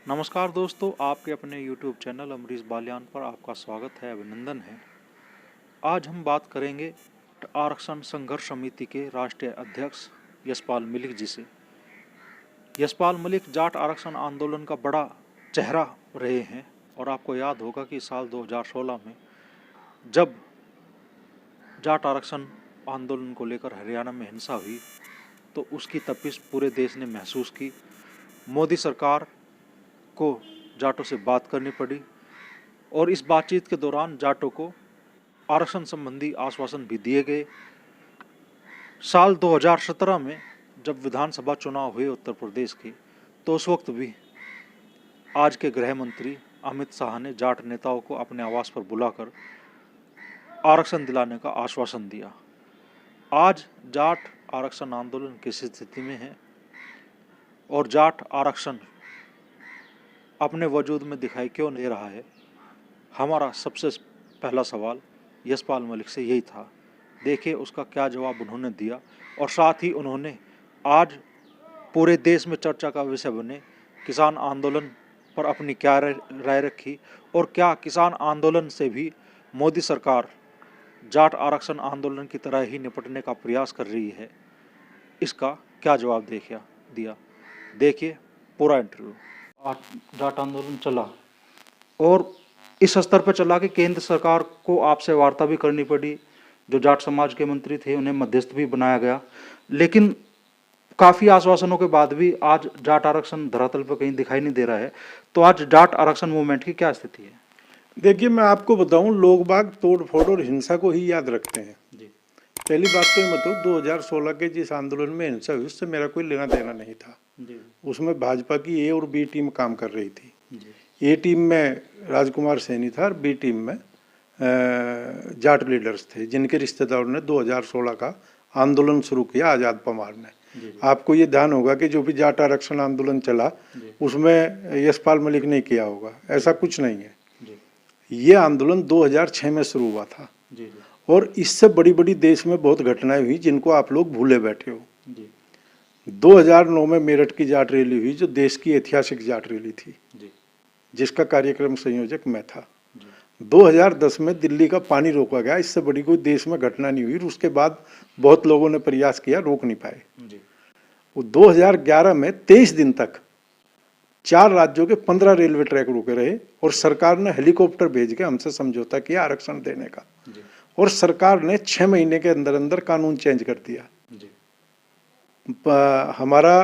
नमस्कार दोस्तों, आपके अपने YouTube चैनल अमरीश बालियान पर आपका स्वागत है, अभिनंदन है। आज हम बात करेंगे आरक्षण संघर्ष समिति के राष्ट्रीय अध्यक्ष यशपाल मलिक जी से। यशपाल मलिक जाट आरक्षण आंदोलन का बड़ा चेहरा रहे हैं और आपको याद होगा कि साल 2016 में जब जाट आरक्षण आंदोलन को लेकर हरियाणा में हिंसा हुई तो उसकी तपिश पूरे देश ने महसूस की। मोदी सरकार को जाटों से बात करनी पड़ी और इस बातचीत के दौरान जाटों को आरक्षण संबंधी आश्वासन भी दिए गए। साल 2017 में जब विधानसभा चुनाव हुए उत्तर प्रदेश के, तो उस वक्त भी आज के गृह मंत्री अमित शाह ने जाट नेताओं को अपने आवास पर बुलाकर आरक्षण दिलाने का आश्वासन दिया। आज जाट आरक्षण आंदोलन किस स्थिति में है और जाट आरक्षण अपने वजूद में दिखाई क्यों नहीं रहा है, हमारा सबसे पहला सवाल यशपाल मलिक से यही था। देखिए उसका क्या जवाब उन्होंने दिया और साथ ही उन्होंने आज पूरे देश में चर्चा का विषय बने किसान आंदोलन पर अपनी क्या राय रखी और क्या किसान आंदोलन से भी मोदी सरकार जाट आरक्षण आंदोलन की तरह ही निपटने का प्रयास कर रही है, इसका क्या जवाब दिया। देखिए पूरा इंटरव्यू। जाट आंदोलन चला और इस स्तर पर चला कि केंद्र सरकार को आपसे वार्ता भी करनी पड़ी। जो जाट समाज के मंत्री थे उन्हें मध्यस्थ भी बनाया गया, लेकिन काफ़ी आश्वासनों के बाद भी आज जाट आरक्षण धरातल पर कहीं दिखाई नहीं दे रहा है। तो आज जाट आरक्षण मूवमेंट की क्या स्थिति है? देखिए, मैं आपको बताऊं, लोग बाग तोड़ फोड़ और हिंसा को ही याद रखते हैं जी। पहली बात तो ये बताओ, 2016 के जिस आंदोलन में हिंसा हुई उससे मेरा कोई लेना देना नहीं था जी। उसमें भाजपा की ए और बी टीम काम कर रही थी जी। ए टीम में राजकुमार सैनी था और बी टीम में जाट लीडर्स थे जिनके रिश्तेदारों ने 2016 का आंदोलन शुरू किया, आज़ाद पवार ने। आपको ये ध्यान होगा कि जो भी जाट आरक्षण आंदोलन चला उसमें यशपाल मलिक ने किया होगा, ऐसा कुछ नहीं है। ये आंदोलन 2006 में शुरू हुआ था और इससे बड़ी बड़ी देश में बहुत घटनाएं हुई जिनको आप लोग भूले बैठे हो। 2009 में मेरठ की जाट रैली हुई जो देश की ऐतिहासिक जाट रैली थी जिसका कार्यक्रम संयोजक मैं था। 2010 में दिल्ली का पानी रोका गया, इससे बड़ी कोई देश में घटना नहीं हुई। उसके बाद बहुत लोगों ने प्रयास किया, रोक नहीं पाए। वो 2011 में 23 दिन तक 4 राज्यों के 15 रेलवे ट्रैक रुके रहे और सरकार ने हेलीकॉप्टर भेज के हमसे समझौता किया आरक्षण देने का और सरकार ने 6 महीने के अंदर अंदर कानून चेंज कर दिया। हमारा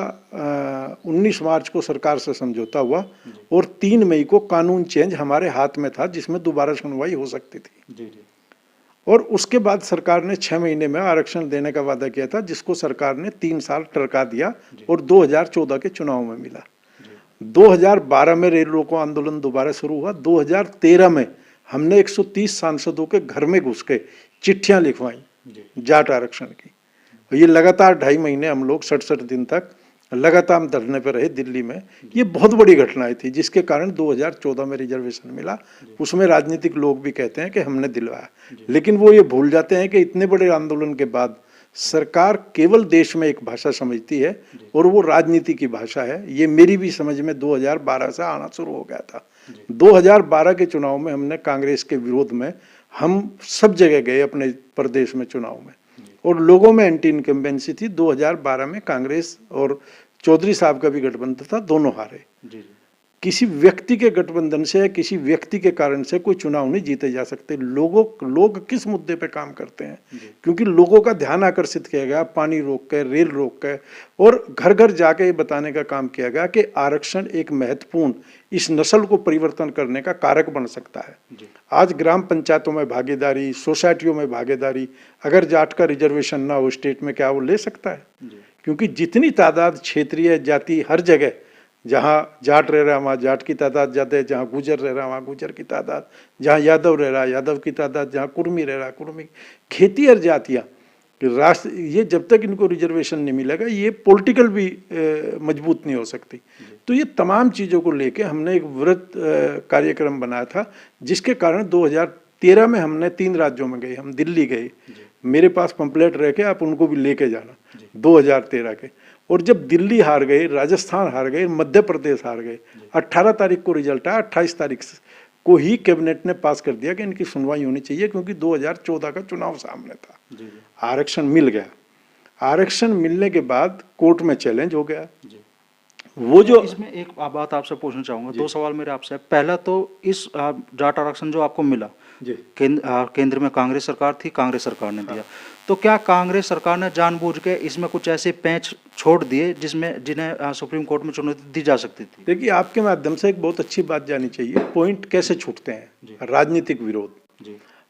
19 मार्च को सरकार से समझौता हुआ और 3 मई को कानून चेंज हमारे हाथ में था जिसमें दोबारा सुनवाई हो सकती थी। और उसके बाद सरकार ने 6 महीने में आरक्षण देने का वादा किया था जिसको सरकार ने 3 साल टरका दिया और 2014 के चुनाव में मिला। 2012 में रेल रोको आंदोलन दोबारा शुरू हुआ। 2013 में हमने 130 सांसदों के घर में घुस के चिट्ठियां लिखवाई जाट आरक्षण की। ये लगातार 2.5 महीने हम लोग 67 दिन तक लगातार धरने पर रहे दिल्ली में। ये बहुत बड़ी घटनाएं थी जिसके कारण 2014 में रिजर्वेशन मिला। उसमें राजनीतिक लोग भी कहते हैं कि हमने दिलवाया, लेकिन वो ये भूल जाते हैं कि इतने बड़े आंदोलन के बाद सरकार केवल देश में एक भाषा समझती है और वो राजनीति की भाषा है। ये मेरी भी समझ में 2012 से आना शुरू हो गया था। 2012 के चुनाव में हमने कांग्रेस के विरोध में हम सब जगह गए अपने प्रदेश में चुनाव में और लोगों में एंटी इनकम्बेंसी थी। 2012 में कांग्रेस और चौधरी साहब का भी गठबंधन था, दोनों हारे। किसी व्यक्ति के गठबंधन से, किसी व्यक्ति के कारण से कोई चुनाव नहीं जीते जा सकते। लोग किस मुद्दे पे काम करते हैं, क्योंकि लोगों का ध्यान आकर्षित किया गया पानी रोक के, रेल रोक के और घर घर जाके ये बताने का काम किया गया कि आरक्षण एक महत्वपूर्ण इस नस्ल को परिवर्तन करने का कारक बन सकता है। आज ग्राम पंचायतों में भागीदारी, सोसाइटियों में भागीदारी, अगर जाट का रिजर्वेशन ना हो स्टेट में, क्या वो ले सकता है? क्योंकि जितनी तादाद क्षेत्रीय जाति हर जगह, जहाँ जाट रह रहा वहाँ जाट की तादाद ज़्यादा है, जहाँ गुजर रह रहा वहाँ गुजर की तादाद, जहाँ यादव रह रहा यादव की तादाद, जहाँ कुर्मी रह रहा कुर्मी। खेती और जातियाँ राष्ट्र, ये जब तक इनको रिजर्वेशन नहीं मिलेगा ये पॉलिटिकल भी मजबूत नहीं हो सकती। तो ये तमाम चीज़ों को लेके हमने एक वृहत कार्यक्रम बनाया था जिसके कारण 2013 में हमने 3 राज्यों में गए। हम दिल्ली गए, मेरे पास पंपलेट रह के आप उनको भी लेके जाना 2013 के, और जब दिल्ली हार गए, राजस्थान हार गए, मध्य प्रदेश हार गए, 18 तारीख को रिजल्ट आया, 28 तारीख को ही कैबिनेट ने पास कर दिया कि इनकी सुनवाई होनी चाहिए, क्योंकि 2014 का चुनाव सामने था। आरक्षण मिल गया। आरक्षण मिलने के बाद कोर्ट में चैलेंज हो गया। वो जो इसमें एक बात आपसे पूछना चाहूंगा, दो सवाल मेरे आपसे। पहला तो इस जाट आरक्षण जो आपको मिला, केंद्र में कांग्रेस सरकार थी, कांग्रेस सरकार ने दिया, तो क्या कांग्रेस सरकार ने जानबूझ के इसमें कुछ ऐसे पेंच छोड़ दिए जिन्हें सुप्रीम कोर्ट में चुनौती दी जा सकती थी? देखिए, आपके माध्यम से एक बहुत अच्छी बात जानी चाहिए, पॉइंट कैसे छूटते हैं, राजनीतिक विरोध।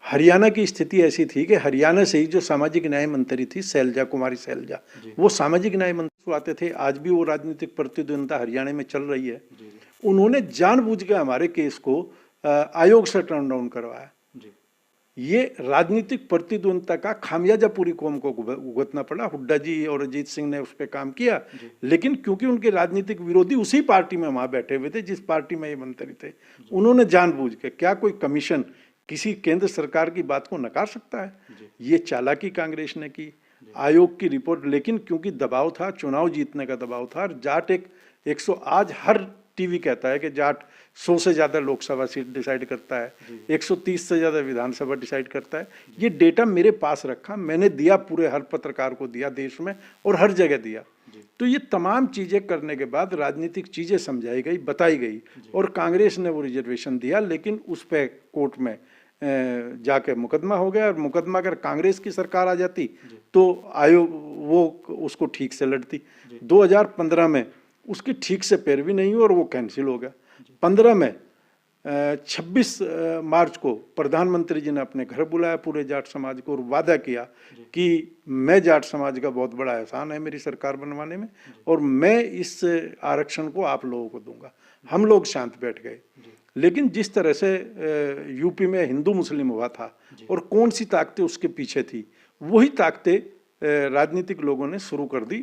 हरियाणा की स्थिति ऐसी थी कि हरियाणा से ही जो सामाजिक न्याय मंत्री थी शैलजा कुमारी शैलजा, वो सामाजिक न्याय मंत्री आते थे, आज भी वो राजनीतिक प्रतिद्वंदिता हरियाणा में चल रही है। उन्होंने जानबूझ के हमारे केस को आयोग से टर्न डाउन करवाया। ये राजनीतिक प्रतिद्वंदिता का खामियाजा पूरी कौम को भुगतना पड़ा। हुड्डा जी और अजीत सिंह ने उस पर काम किया, लेकिन क्योंकि उनके राजनीतिक विरोधी उसी पार्टी में वहां बैठे हुए थे जिस पार्टी में ये मंत्री थे, उन्होंने जानबूझ के, क्या कोई कमीशन किसी केंद्र सरकार की बात को नकार सकता है? ये चालाकी कांग्रेस ने की। आयोग की रिपोर्ट, लेकिन क्योंकि दबाव था, चुनाव जीतने का दबाव था, जाट एक 100, आज हर टीवी कहता है कि जाट 100 से ज्यादा लोकसभा सीट डिसाइड करता है, 130 से ज्यादा विधानसभा डिसाइड करता है। ये डेटा मेरे पास रखा, मैंने दिया, पूरे हर पत्रकार को दिया देश में और हर जगह दिया। तो ये तमाम चीजें करने के बाद राजनीतिक चीजें समझाई गई, बताई गई, और कांग्रेस ने वो रिजर्वेशन दिया, लेकिन उस पर कोर्ट में जाके मुकदमा हो गया। और मुकदमा अगर कांग्रेस की सरकार आ जाती तो आयोग वो उसको ठीक से लड़ती। 2015 में उसकी ठीक से पैरवी नहीं हुई और वो कैंसिल हो गया। 15 में 26 मार्च को प्रधानमंत्री जी ने अपने घर बुलाया पूरे जाट समाज को और वादा किया कि मैं जाट समाज का बहुत बड़ा एहसान है मेरी सरकार बनवाने में, और मैं इस आरक्षण को आप लोगों को दूंगा। हम लोग शांत बैठ गए। लेकिन जिस तरह से यूपी में हिंदू मुस्लिम हुआ था और कौन सी ताकतें उसके पीछे थी, वही ताकतें राजनीतिक लोगों ने शुरू कर दी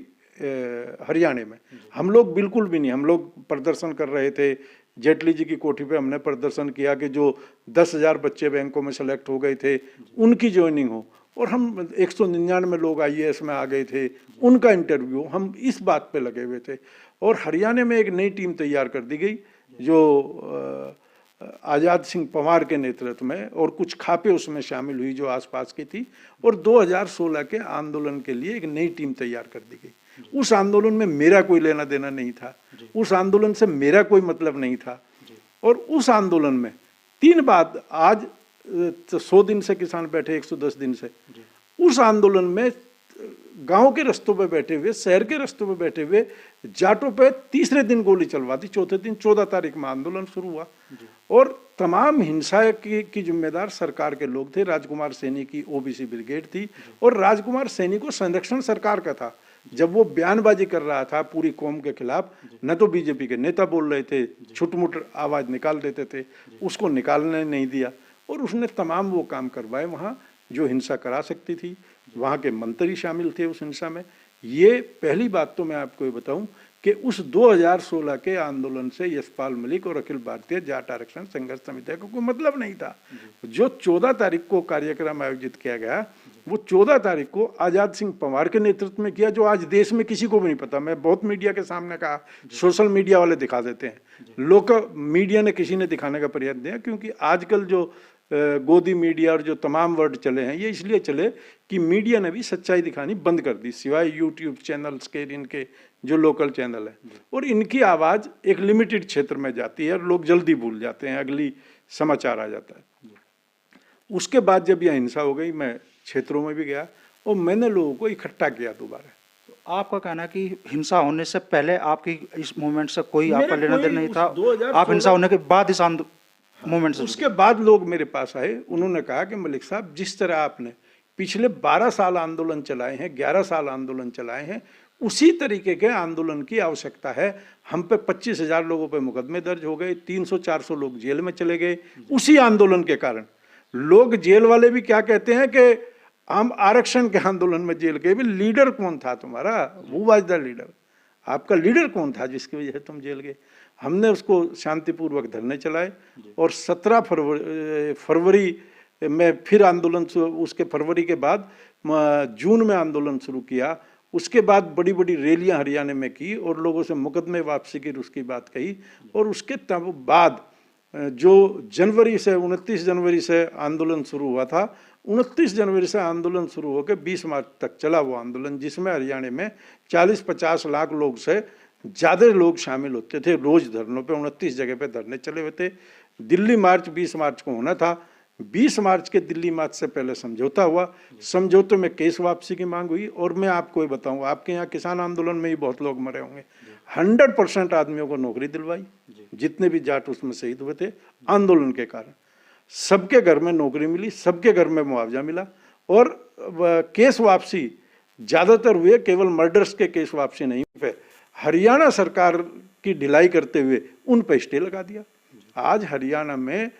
हरियाणा में। हम लोग बिल्कुल भी नहीं, हम लोग प्रदर्शन कर रहे थे। जेटली जी की कोठी पे हमने प्रदर्शन किया कि जो 10,000 बच्चे बैंकों में सेलेक्ट हो गए थे उनकी ज्वाइनिंग हो, और हम 199 लोग IAS में आ गए थे, उनका इंटरव्यू, हम इस बात पे लगे हुए थे। और हरियाणा में एक नई टीम तैयार कर दी गई जो आज़ाद सिंह पंवार के नेतृत्व में, और कुछ खापे उसमें शामिल हुई जो आसपास की थी, और 2016 के आंदोलन के लिए एक नई टीम तैयार कर दी गई। उस आंदोलन में मेरा कोई लेना देना नहीं था, उस आंदोलन से मेरा कोई मतलब नहीं था। और उस आंदोलन में 3 बात, आज 100 दिन से किसान बैठे, 110 दिन से, उस आंदोलन में गांव के रस्तों पे बैठे हुए, शहर के रस्तों पे बैठे हुए जाटों पे तीसरे दिन गोली चलवा दी। चौथे दिन 14 तारीख में आंदोलन शुरू हुआ, और तमाम हिंसा की जिम्मेदार सरकार के लोग थे। राजकुमार सैनी की OBC ब्रिगेड थी, और राजकुमार सैनी को संरक्षण सरकार का था। जब वो बयानबाजी कर रहा था पूरी कौम के खिलाफ, न तो बीजेपी के नेता बोल रहे थे, छुटमुट आवाज निकाल देते थे, उसको निकालने नहीं दिया, और उसने तमाम वो काम करवाए वहाँ जो हिंसा करा सकती थी। वहाँ के मंत्री शामिल थे उस हिंसा में। ये पहली बात तो मैं आपको ये बताऊं कि उस 2016 के आंदोलन से यशपाल मलिक और अखिल भारतीय जाट आरक्षण संघर्ष समिति को कोई मतलब नहीं था। जो 14 तारीख को कार्यक्रम आयोजित किया गया, वो 14 तारीख को आज़ाद सिंह पंवार के नेतृत्व में किया, जो आज देश में किसी को भी नहीं पता। मैं बहुत मीडिया के सामने कहा, सोशल मीडिया वाले दिखा देते हैं, लोकल मीडिया ने किसी ने दिखाने का प्रयास दिया, क्योंकि आजकल जो गोदी मीडिया और जो तमाम वर्ड चले हैं, ये इसलिए चले कि मीडिया ने भी सच्चाई दिखानी बंद कर दी, सिवाय यूट्यूब चैनल्स के, इनके जो लोकल चैनल है, और इनकी आवाज़ एक लिमिटेड क्षेत्र में जाती है और लोग जल्दी भूल जाते हैं, अगली समाचार आ जाता है। उसके बाद जब यह हिंसा हो गई, मैं क्षेत्रों में भी गया और मैंने लोगों को इकट्ठा किया दोबारा। तो आपका कहना है कि हिंसा होने से पहले आपकी इस मूवमेंट से कोई आपका लेना देना नहीं था, आप हिंसा होने के बाद इस मूवमेंट से? उसके बाद लोग मेरे पास आए, उन्होंने कहा कि मलिक साहब, जिस तरह आपने पिछले 12 साल आंदोलन चलाए हैं, 11 साल आंदोलन चलाए हैं, उसी तरीके के आंदोलन की आवश्यकता है। हम पे 25,000 लोगों पे मुकदमे दर्ज हो गए, 300-400 लोग जेल में चले गए उसी आंदोलन के कारण। लोग जेल वाले भी क्या कहते हैं कि हम आरक्षण के आंदोलन में जेल गए। लीडर कौन था तुम्हारा? Who was the leader? आपका लीडर कौन था जिसकी वजह से तुम जेल गए? हमने उसको शांतिपूर्वक धरने चलाए, और 17 फरवरी में फिर आंदोलन, उसके फरवरी के बाद जून में आंदोलन शुरू किया, उसके बाद बड़ी बड़ी रैलियां हरियाणा में की और लोगों से मुकदमे वापसी की उसकी बात कही। और उसके तब बाद जो जनवरी से 29 जनवरी से आंदोलन शुरू हुआ था, 29 जनवरी से आंदोलन शुरू होकर 20 मार्च तक चला वो आंदोलन, जिसमें हरियाणा में 40-50 लाख लोग से ज़्यादा लोग शामिल होते थे रोज धरनों पे। 29 जगह पे धरने चले हुए थे। दिल्ली मार्च 20 मार्च को होना था। 20 मार्च के दिल्ली मार्च से पहले समझौता हुआ। समझौते में केस वापसी की मांग हुई। और मैं आपको ये बताऊँ, आपके यहाँ किसान आंदोलन में ही बहुत लोग मरे होंगे। 100% आदमियों को नौकरी दिलवाई, जितने भी जाट उसमें शहीद हुए थे आंदोलन के कारण। सबके घर में नौकरी मिली, सबके घर में मुआवजा मिला। और केस वापसी ज़्यादातर हुए, केवल मर्डर्स के केस वापसी नहीं हुए। हरियाणा सरकार की ढिलाई करते हुए उन पर स्टे लगा दिया। आज हरियाणा में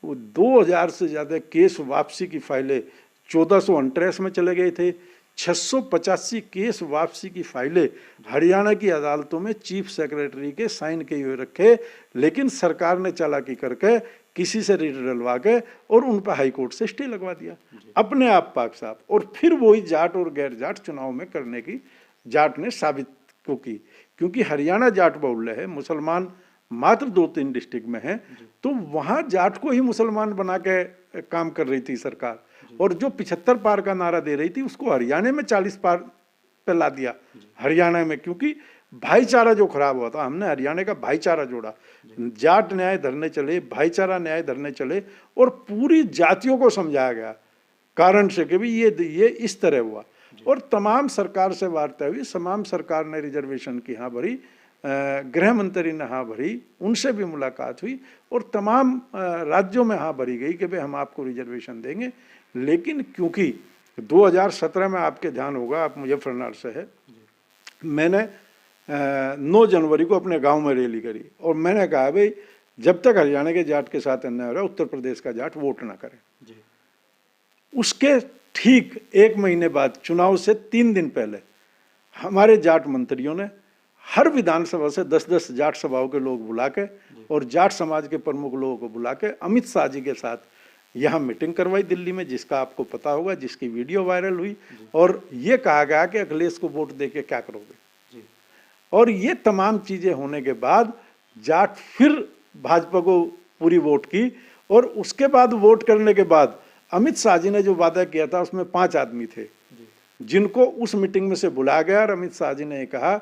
2000 से ज़्यादा केस वापसी की फाइलें 1429 में चले गए थे। 685 केस वापसी की फाइलें हरियाणा की अदालतों में चीफ सेक्रेटरी के साइन किए हुए रखे, लेकिन सरकार ने चालाकी करके किसी से रिट डलवा के और उन पर हाई कोर्ट से स्टे लगवा दिया, अपने आप पाक साफ। और फिर वही जाट और गैर जाट चुनाव में करने की जाट ने साबित को की, क्योंकि हरियाणा जाट बहुल्य है, मुसलमान मात्र 2-3 डिस्ट्रिक्ट में है, तो वहाँ जाट को ही मुसलमान बना के काम कर रही थी सरकार। और जो 75 पार का नारा दे रही थी उसको हरियाणा में 40 पार पे ला दिया हरियाणा में, क्योंकि भाईचारा जो खराब हुआ था, हमने हरियाणा का भाईचारा जोड़ा। जाट न्याय धरने चले, भाईचारा न्याय धरने चले और पूरी जातियों को समझाया गया कारण से कि भाई ये इस तरह हुआ। और तमाम सरकार से वार्ता हुई, तमाम सरकार ने रिजर्वेशन की हाँ भरी, गृह मंत्री ने हाँ भरी, उनसे भी मुलाकात हुई और तमाम राज्यों में हाँ भरी गई कि भाई हम आपको रिजर्वेशन देंगे। लेकिन क्योंकि 2017 में आपके ध्यान होगा, आप मुजफ्फरनगर से है, मैंने 9 जनवरी को अपने गांव में रैली करी और मैंने कहा भाई जब तक हरियाणा के जाट के साथ अन्याय हो रहा है, उत्तर प्रदेश का जाट वोट ना करे। उसके ठीक 1 महीने बाद, चुनाव से 3 दिन पहले, हमारे जाट मंत्रियों ने हर विधानसभा से 10-10 जाट सभाओं के लोग बुला के और जाट समाज के प्रमुख लोगों को बुला के अमित शाह जी के साथ यहाँ मीटिंग करवाई दिल्ली में, जिसका आपको पता होगा, जिसकी वीडियो वायरल हुई। और ये कहा गया कि अखिलेश को वोट देके क्या करोगे। और ये तमाम चीजें होने के बाद जाट फिर भाजपा को पूरी वोट की। और उसके बाद वोट करने के बाद अमित शाह जी ने जो वादा किया था उसमें 5 आदमी थे जिनको उस मीटिंग में से बुलाया गया। और अमित शाह जी ने कहा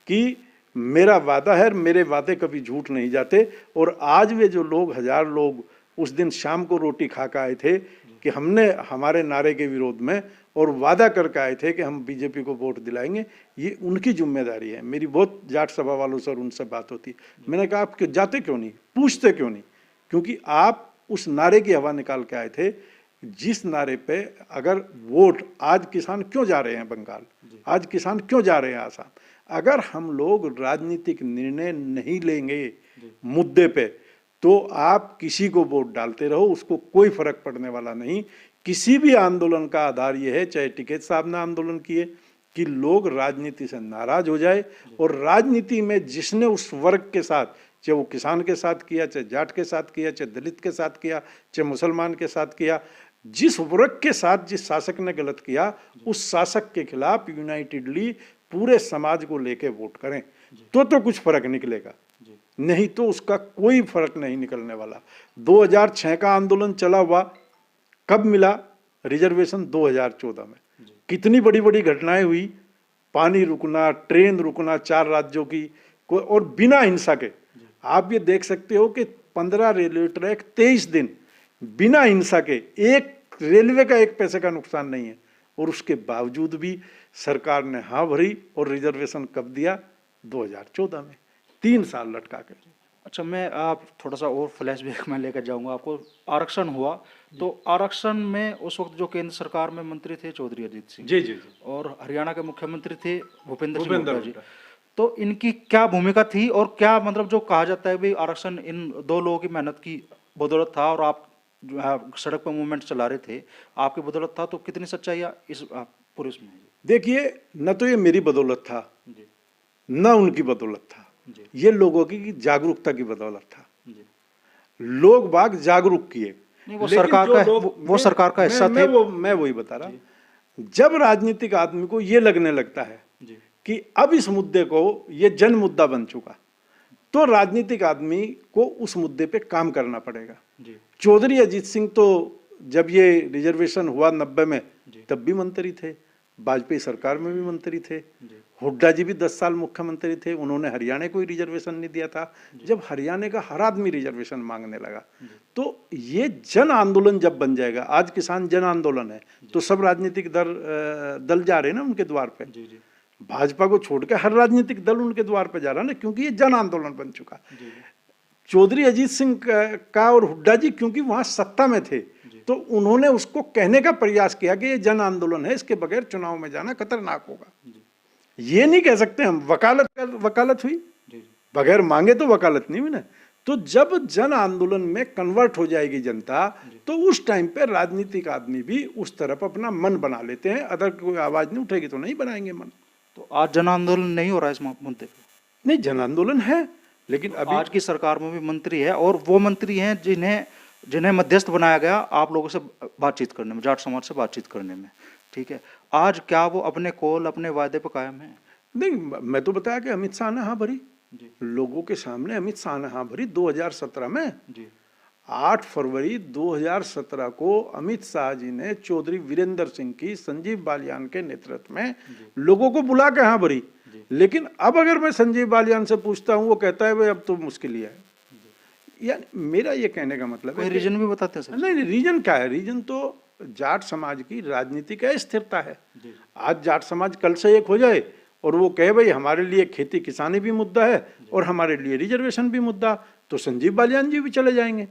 कि मेरा वादा है, मेरे वादे कभी झूठ नहीं जाते। और आज वे जो लोग 1000 लोग उस दिन शाम को रोटी खा के आए थे कि हमने हमारे नारे के विरोध में और वादा करके आए थे कि हम बीजेपी को वोट दिलाएंगे, ये उनकी जिम्मेदारी है। मेरी बहुत जाट सभा वालों से और उनसे बात होती, मैंने कहा आप क्यों जाते, क्यों नहीं पूछते, क्यों नहीं, क्योंकि आप उस नारे की हवा निकाल के आए थे जिस नारे पे अगर वोट, आज किसान क्यों जा रहे हैं बंगाल, आज किसान क्यों जा रहे हैं आसाम, अगर हम लोग राजनीतिक निर्णय नहीं लेंगे मुद्दे पे तो आप किसी को वोट डालते रहो, उसको कोई फर्क पड़ने वाला नहीं। किसी भी आंदोलन का आधार ये है, चाहे टिकैत साहब ने आंदोलन किए, कि लोग राजनीति से नाराज हो जाए। और राजनीति में जिसने उस वर्ग के साथ, चाहे वो किसान के साथ किया, चाहे जाट के साथ किया, चाहे दलित के साथ किया, चाहे मुसलमान के साथ किया, जिस वर्ग के साथ जिस शासक ने गलत किया, उस शासक के खिलाफ यूनाइटेडली पूरे समाज को लेके वोट करें तो कुछ फर्क निकलेगा, नहीं तो उसका कोई फर्क नहीं निकलने वाला। 2006 का आंदोलन चला हुआ, कब मिला रिजर्वेशन? 2014 में। कितनी बड़ी बड़ी घटनाएं हुई, पानी रुकना, ट्रेन रुकना 4 राज्यों की, और बिना हिंसा के। आप ये देख सकते हो कि 15 रेलवे ट्रैक 23 दिन बिना हिंसा के, एक रेलवे का 1 पैसे का नुकसान नहीं है। और उसके बावजूद भी सरकार ने हाँ भरी और रिजर्वेशन कब दिया? 2014 में, 3 साल लटका के। अच्छा, मैं आप थोड़ा सा और फ्लैशबैक में लेकर जाऊंगा आपको। आरक्षण हुआ तो आरक्षण में उस वक्त जो केंद्र सरकार में मंत्री थे चौधरी अजीत सिंह जी, और हरियाणा के मुख्यमंत्री थे भूपेंद्र सिंह जी, तो इनकी क्या भूमिका थी और क्या मतलब जो कहा जाता है भाई आरक्षण इन 2 लोगों की मेहनत की बदौलत था और आप जो है सड़क पर मूवमेंट चला रहे थे, आपकी बदौलत था, तो कितनी सच्चाई इस पूरे इसमें? देखिए, न तो ये मेरी बदौलत था न उनकी बदौलत था, ये लोगों की जागरूकता की बदौलत था। लोग बाग जागरूक किए, वो सरकार का हिस्सा थे। मैं वही बता रहा, जब राजनीतिक आदमी को ये लगने लगता है कि अब इस मुद्दे को, ये जन मुद्दा बन चुका, तो राजनीतिक आदमी को उस मुद्दे पे काम करना पड़ेगा। चौधरी अजीत सिंह तो जब ये रिजर्वेशन हुआ 90 में तब भी मंत्री थे, वाजपेयी सरकार में भी मंत्री थे, हुड्डा जी भी 10 साल मुख्यमंत्री थे, उन्होंने हरियाणा को ही रिजर्वेशन नहीं दिया था। जब हरियाणा का हर आदमी रिजर्वेशन मांगने लगा, तो ये जन आंदोलन जब बन जाएगा, आज किसान जन आंदोलन है, तो सब राजनीतिक दल जा रहे हैं ना उनके द्वार पे। भाजपा को छोड़ के हर राजनीतिक दल उनके द्वार पे जा रहा है ना, क्योंकि ये जन आंदोलन बन चुका। चौधरी अजीत सिंह का और हुड्डा जी क्योंकि वहां सत्ता में थे, तो उन्होंने उसको कहने का प्रयास किया कि ये जन आंदोलन है, इसके बगैर चुनाव में जाना खतरनाक होगा। ये नहीं कह सकते हम वकालत हुई, बगैर मांगे तो वकालत नहीं हुई ना। तो जब जन आंदोलन में कन्वर्ट हो जाएगी जनता, तो उस टाइम पे राजनीतिक आदमी भी उस तरफ अपना मन बना लेते हैं। अगर कोई आवाज नहीं उठेगी तो नहीं बनाएंगे मन। तो आज जन आंदोलन नहीं हो रहा है इस मुद्दे पे? नहीं, जन आंदोलन है, लेकिन अभी आज की सरकार में भी मंत्री है, और वो मंत्री हैं जिन्हें मध्यस्थ बनाया गया आप लोगों से बातचीत करने में, जाट समाज से बातचीत करने में, ठीक है। आज क्या वो अपने कॉल, अपने वायदे पर कायम है? नहीं, मैं तो बताया कि अमित शाह ने हाँ भरी लोगों के सामने। अमित शाह ने हाँ भरी 2017 में। 8 फरवरी 2017 को अमित शाह जी ने चौधरी वीरेंद्र सिंह की, संजीव बालियान के नेतृत्व में लोगों को बुला के हाँ भरी। लेकिन अब अगर मैं संजीव बालियान से पूछता हूँ, वो कहता है भाई अब तो मुश्किल ही है। यानी मेरा ये कहने का मतलब है, रीजन भी बताते हैं सर? नहीं, रीजन क्या है? रीजन तो जाट समाज की राजनीतिक अस्थिरता है। आज जाट समाज कल से एक हो जाए और वो कहे भाई हमारे लिए खेती किसानी भी मुद्दा है और हमारे लिए रिजर्वेशन भी मुद्दा, तो संजीव बालियान जी भी चले जाएंगे,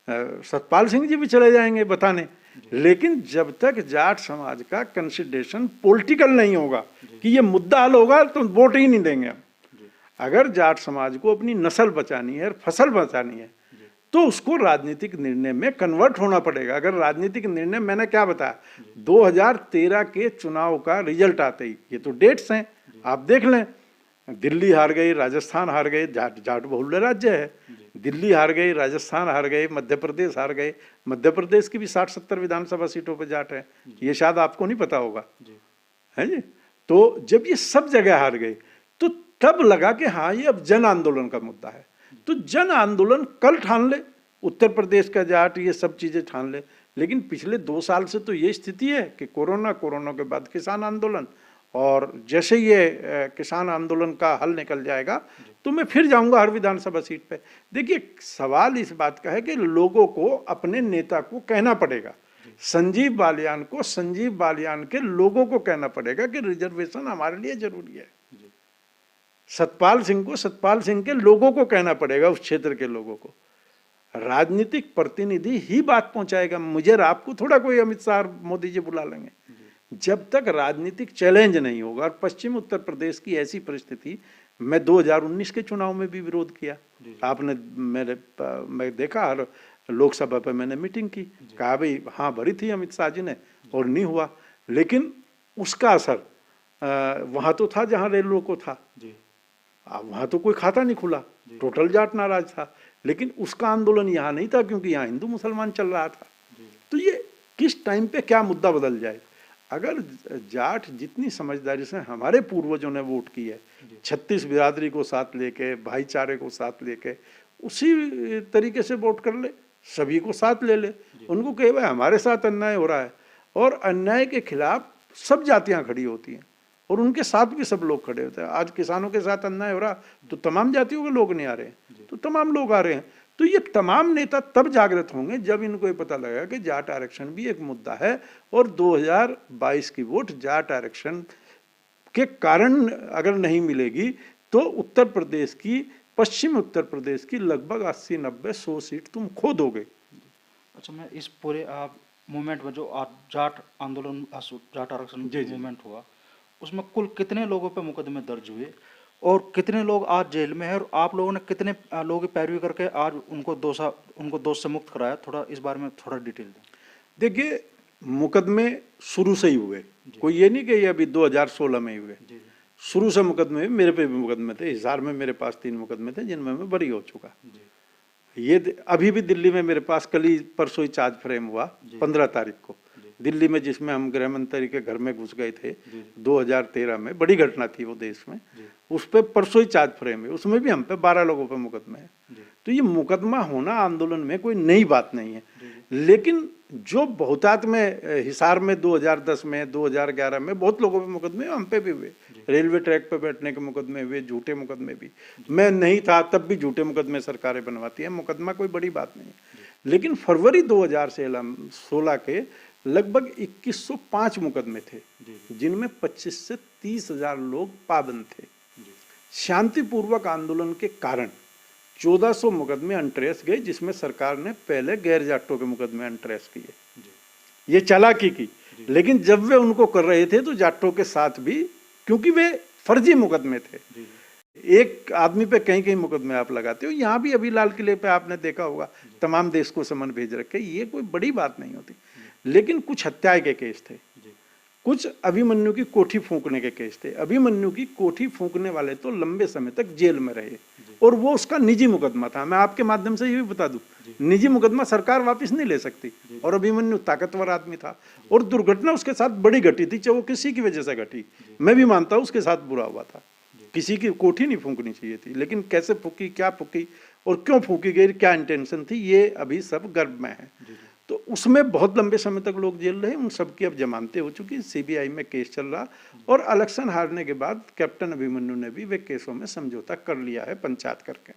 सतपाल सिंह जी भी चले जाएंगे बताने। लेकिन जब तक जाट समाज का कंसिडरेशन पॉलिटिकल नहीं होगा कि ये मुद्दा हल होगा, तो वोट ही नहीं देंगे हम। अगर जाट समाज को अपनी नस्ल बचानी है, फसल बचानी है, तो उसको राजनीतिक निर्णय में कन्वर्ट होना पड़ेगा। अगर राजनीतिक निर्णय, मैंने क्या बताया, 2013 के चुनाव का रिजल्ट आते ही, ये तो डेट्स हैं, आप देख लें, दिल्ली हार गई, राजस्थान हार गए, जाट बहुल्य राज्य है, दिल्ली हार गई, राजस्थान हार गए, मध्य प्रदेश हार गए। मध्य प्रदेश की भी 60-70 विधानसभा सीटों पर जाट है, ये शायद आपको नहीं पता होगा, है जी। तो जब ये सब जगह हार गए, तो तब लगा कि हाँ ये अब जन आंदोलन का मुद्दा है। तो जन आंदोलन कल ठान ले, उत्तर प्रदेश का जाट ये सब चीजें ठान ले। लेकिन पिछले 2 साल से तो ये स्थिति है कि कोरोना के बाद किसान आंदोलन, और जैसे ये किसान आंदोलन का हल निकल जाएगा तो मैं फिर जाऊंगा हर विधानसभा सीट पे। देखिए, सवाल इस बात का है कि लोगों को अपने नेता को कहना पड़ेगा, संजीव बालियान को संजीव बालियान के लोगों को कहना पड़ेगा कि रिजर्वेशन हमारे लिए जरूरी है। सतपाल सिंह को सतपाल सिंह के लोगों को कहना पड़ेगा, उस क्षेत्र के लोगों को। राजनीतिक प्रतिनिधि ही बात पहुंचाएगा, मुझे और आपको थोड़ा कोई अमित शाह मोदी जी बुला लेंगे। जब तक राजनीतिक चैलेंज नहीं होगा, और पश्चिम उत्तर प्रदेश की ऐसी परिस्थिति, मैं 2019 के चुनाव में भी विरोध किया, आपने मैं देखा, हर लोकसभा पे मैंने मीटिंग की, कहा भाई हाँ भरी थी अमित शाह जी ने और नहीं हुआ। लेकिन उसका असर वहां तो था जहां रेल रोको था, वहां तो कोई खाता नहीं खुला, टोटल जाट नाराज था। लेकिन उसका आंदोलन यहाँ नहीं था, क्योंकि यहाँ हिंदू मुसलमान चल रहा था। तो ये किस टाइम पे क्या मुद्दा बदल जाए। अगर जाट जितनी समझदारी से हमारे पूर्वजों ने वोट की है, 36 बिरादरी को साथ लेके, भाईचारे को साथ लेके, उसी तरीके से वोट कर ले, सभी को साथ ले ले। उनको कहे भाई हमारे साथ अन्याय हो रहा है, और अन्याय के खिलाफ सब जातियां खड़ी होती हैं, और उनके साथ भी सब लोग खड़े होते हैं। आज किसानों के साथ अन्याय हो रहा, तो तमाम जातियों के लोग नहीं आ रहे हैं, तो तमाम लोग आ रहे हैं। तो ये तमाम नेता तब जागृत होंगे जब इनको ये पता लगेगा कि जाट आरक्षण भी एक मुद्दा है, और 2022 की वोट जाट आरक्षण के कारण अगर नहीं मिलेगी, तो उत्तर प्रदेश की, पश्चिम उत्तर प्रदेश की लगभग 80-90-100 सीट तुम खो दोगे। अच्छा, मैं इस पूरे मूवमेंट में जो जाट आंदोलन, जाट आरक्षण मूवमेंट हुआ, उसमें कुल कितने लोगों पे मुकदमे दर्ज हुए, और कितने लोग आज जेल में हैं, और आप लोगों ने कितने लोगों की पैरवी करके आज उनको दोष से मुक्त कराया? थोड़ा इस बारे में थोड़ा डिटेल दें। देखिए, मुकदमे शुरू से ही हुए, कोई ये नहीं कि ये अभी 2016 में ही हुए, शुरू से मुकदमे, मेरे पे भी मुकदमे थे। हिसार में मेरे पास 3 मुकदमे थे जिनमें मैं बरी हो चुका। ये अभी भी दिल्ली में मेरे पास कल ही परसों ही चार्ज फ्रेम हुआ 15 तारीख को, दिल्ली में, जिसमें हम गृह मंत्री के घर में घुस गए थे 2013 में, बड़ी घटना थी वो देश में। उस पर परसों ही चार्ज फ्रेम है, उसमें भी हम पे 12 लोगों पे मुकदमे है। तो ये मुकदमा होना आंदोलन में कोई नई बात नहीं है, लेकिन जो बहुतात में हिसार में 2010 में 2011 में बहुत लोगों पे मुकदमे, हम पे भी हुए, रेलवे ट्रैक पे बैठने के मुकदमे हुए, झूठे मुकदमे भी। मैं नहीं था तब भी झूठे मुकदमे सरकारें बनवाती हैं, मुकदमा कोई बड़ी बात नहीं है। लेकिन फरवरी 2016 के लगभग 2105 मुकदमे थे, जिनमें 25 से 30,000 लोग पाबंद थे। शांतिपूर्वक आंदोलन के कारण 1400 मुकदमे अनट्रेस गए, जिसमें सरकार ने पहले गैर जाटों के मुकदमे अनट्रेस किए, ये चालाकी की। लेकिन जब वे उनको कर रहे थे तो जाटों के साथ भी, क्योंकि वे फर्जी मुकदमे थे। एक आदमी पे कहीं कहीं मुकदमे आप लगाते हो, यहाँ भी अभी लाल किले पे आपने देखा होगा तमाम देश को समन भेज रखे, ये कोई बड़ी बात नहीं होती। लेकिन कुछ हत्याएं के केस थे, कुछ अभिमन्यु की कोठी फूंकने के केस थे। अभिमन्यु की कोठी फूंकने वाले तो लंबे समय तक जेल में रहे, और वो उसका निजी मुकदमा था। मैं आपके माध्यम से ये भी बता दूं, निजी मुकदमा सरकार वापस नहीं ले सकती, और अभिमन्यु ताकतवर आदमी था, और दुर्घटना उसके साथ बड़ी घटी थी, चाहे वो किसी की वजह से घटी। मैं भी मानता हूं उसके साथ बुरा हुआ था, किसी की कोठी नहीं फूंकनी चाहिए थी, लेकिन कैसे फूकी, क्या फूकी और क्यों फूकी गई, क्या इंटेंशन थी, ये अभी सब गर्भ में है। तो उसमें बहुत लंबे समय तक लोग जेल रहे, उन सबकी अब जमानतें हो चुकी, सीबीआई में केस चल रहा, और इलेक्शन हारने के बाद कैप्टन अभिमन्यु ने भी वे केसों में समझौता कर लिया है पंचायत करके।